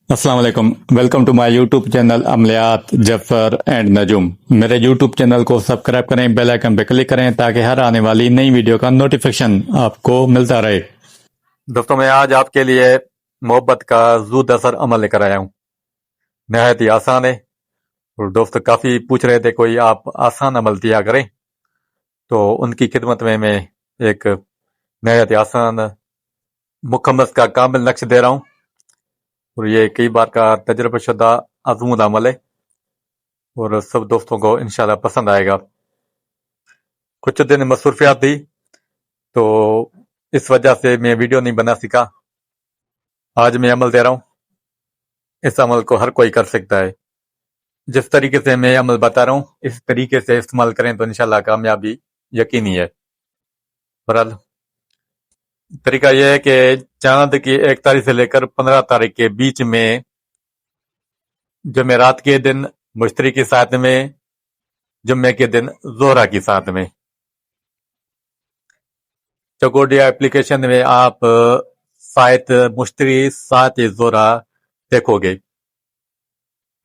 अस्सलाम वालेकुम। Welcome to my YouTube channel अमलियात जफर एंड नजुम। मेरे यूट्यूब चैनल को सब्सक्राइब करें, बेल आइकन पे क्लिक करें ताकि हर आने वाली नई वीडियो का नोटिफिकेशन आपको मिलता रहे। दोस्तों, मैं आज आपके लिए मोहब्बत का ज़ूद असर अमल लेकर आया हूँ। नहायत ही आसान है और दोस्त काफ़ी पूछ रहे थे कोई आप आसान अमल दिया करें, तो उनकी खिदमत में मैं एक नहायत ही आसान मुकम्मल का कामिल नक्श दे रहा हूँ और ये कई बार का तजर्बा शुदा आजमूद अमल है और सब दोस्तों को इंशाल्लाह पसंद आएगा। कुछ दिन मसरूफियात थी तो इस वजह से मैं वीडियो नहीं बना सका। आज मैं अमल दे रहा हूँ। इस अमल को हर कोई कर सकता है। जिस तरीके से मैं अमल बता रहा हूँ इस तरीके से इस्तेमाल करें तो इंशाल्लाह कामयाबी यकीनी है। बहरहाल तरीका यह है कि चांद की 1 तारीख से लेकर 15 तारीख के बीच में जुमेरात के दिन मुश्तरी के साथ में, जुम्मे के दिन जोहरा के साथ में चकोडिया एप्लीकेशन में आप सात मुश्तरी सात जोहरा देखोगे।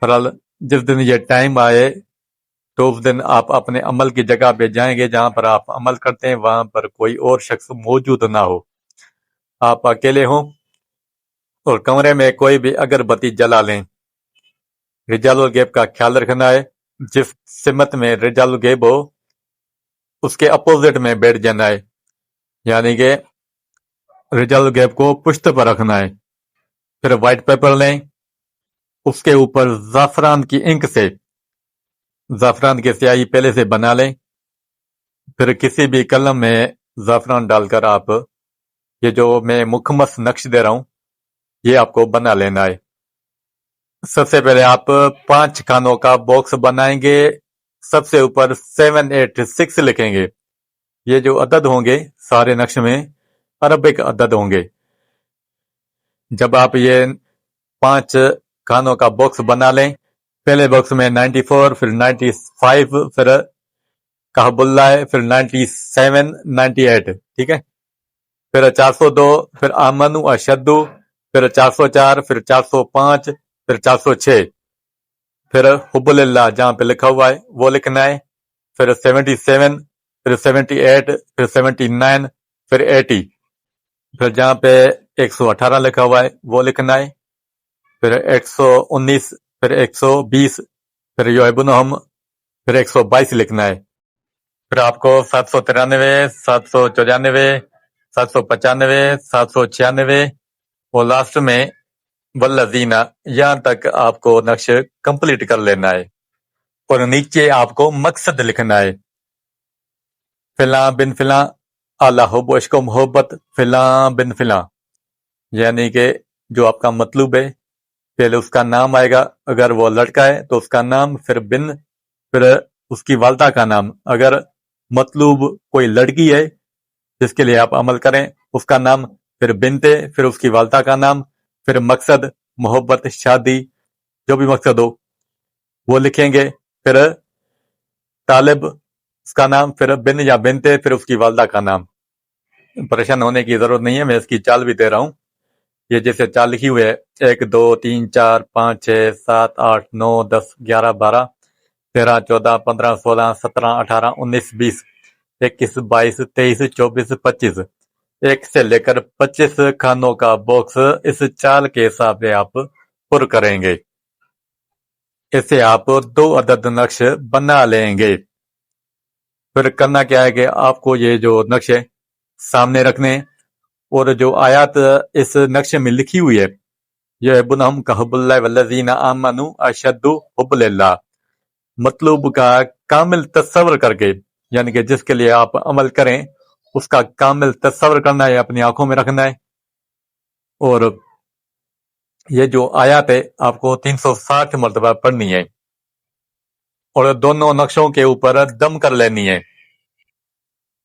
बहरहाल जिस दिन ये टाइम आए तो उस दिन आप अपने अमल की जगह पे जाएंगे जहां पर आप अमल करते हैं, वहां पर कोई और शख्स मौजूद ना हो, आप अकेले हों और कमरे में कोई भी अगरबत्ती जला लें। रिजालुल गैब का ख्याल रखना है। जिस सिमत में रिजालुल गैब हो उसके अपोजिट में बैठ जाना है, यानी कि रिजालुल गैब को पुश्त पर रखना है। फिर व्हाइट पेपर लें, उसके ऊपर जाफरान की इंक से जाफरान की स्याही पहले से बना लें। फिर किसी भी कलम में जाफरान डालकर आप ये जो मैं मुकम्मल नक्श दे रहा हूं ये आपको बना लेना है। सबसे पहले आप 5 खानों का बॉक्स बनाएंगे। सबसे ऊपर 786 लिखेंगे। ये जो अदद होंगे सारे नक्श में अरबिक अदद होंगे। जब आप ये 5 खानों का बॉक्स बना लें, पहले बॉक्स में 94, फिर 95, फिर कहबुल्ला है, फिर 97, 98, ठीक है। फिर 402, फिर आमनु अशद्दु, फिर 404, फिर 405, फिर 406, फिर हुब्बुलिल्लाह जहां पे लिखा हुआ है वो लिखना है। फिर 77, फिर 78, फिर 79, फिर 80, फिर जहां पे 118 लिखा हुआ है वो लिखना है। फिर 119, फिर 120, फिर योबुन हम, फिर 122 लिखना है। फिर आपको 793, 794, 795, 796 और लास्ट में वल्लजीना, यहां तक आपको नक्श कंप्लीट कर लेना है और नीचे आपको मकसद लिखना है। फिला बिन फिला आला हुब इश्क मोहब्बत फिला बिन फिला, यानी कि जो आपका मतलूब है पहले उसका नाम आएगा, अगर वो लड़का है तो उसका नाम, फिर बिन, फिर उसकी वालदा का नाम। अगर मतलूब कोई लड़की है जिसके लिए आप अमल करें उसका नाम, फिर बिनते, फिर उसकी वालदा का नाम, फिर मकसद, मोहब्बत, शादी, जो भी मकसद हो वो लिखेंगे। फिर तालिब उसका नाम, फिर बिन या बिनते, फिर उसकी वालदा का नाम। परेशान होने की जरूरत नहीं है, मैं इसकी चाल भी दे रहा हूँ। ये जैसे चाल लिखी हुई है 1 2 3 4 5 6 7 8 9 10 11 12 13 14 15 16 17 18 19 20 21 22 23 24 25, 1 से लेकर 25 खानों का बॉक्स इस चाल के हिसाब से आप पुर करेंगे। इसे आप 2 अदद नक्श बना लेंगे। फिर करना क्या है कि आपको ये जो नक्श है सामने रखने और जो आयत इस नक्शे में लिखी हुई है यह बुनहम का हुब्बुल्लाह वल्लज़ीना आमनु अशद्दु हुब्बुलिल्लाह, मतलूब का कामिल तस्वर करके, यानी कि जिसके लिए आप अमल करें उसका कामिल तस्वर करना है, अपनी आंखों में रखना है। और ये जो आयत है आपको 360 मरतबा पढ़नी है और दोनों नक्शों के ऊपर दम कर लेनी है।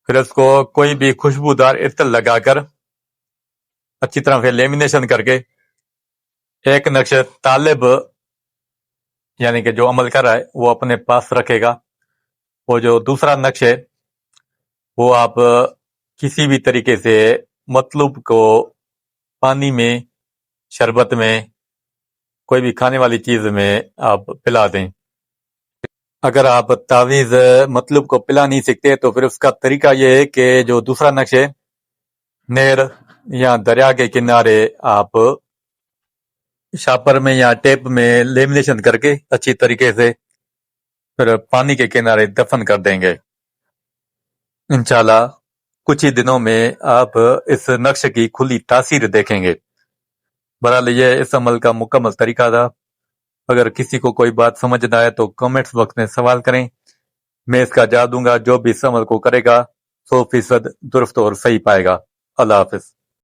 फिर उसको कोई भी खुशबूदार इत्र लगाकर अच्छी तरह से लेमिनेशन करके एक नक्श तालिब यानी कि जो अमल कर रहा है वो अपने पास रखेगा। वो जो दूसरा नक्श है वो आप किसी भी तरीके से मतलूब को पानी में, शरबत में کوئی بھی کھانے والی چیز میں آپ پلا دیں۔ اگر آپ تعویذ مطلوب کو پلا نہیں سکتے تو پھر اس کا طریقہ یہ ہے کہ جو دوسرا نقش ہے، نہر یا دریا کے کنارے آپ شاپر میں یا ٹیپ میں لیمینیشن کر کے اچھی طریقے سے پھر پانی کے کنارے دفن کر دیں گے۔ انشاءاللہ کچھ ہی دنوں میں آپ اس نقش کی کھلی تاثیر دیکھیں گے۔ بہرحال یہ اس عمل کا مکمل طریقہ تھا۔ اگر کسی کو کوئی بات سمجھ نہ آئے تو کمنٹس باکس میں سوال کریں، میں اس کا جواب دوں گا۔ جو بھی اس عمل کو کرے گا 100% درست اور صحیح پائے گا۔ اللہ حافظ۔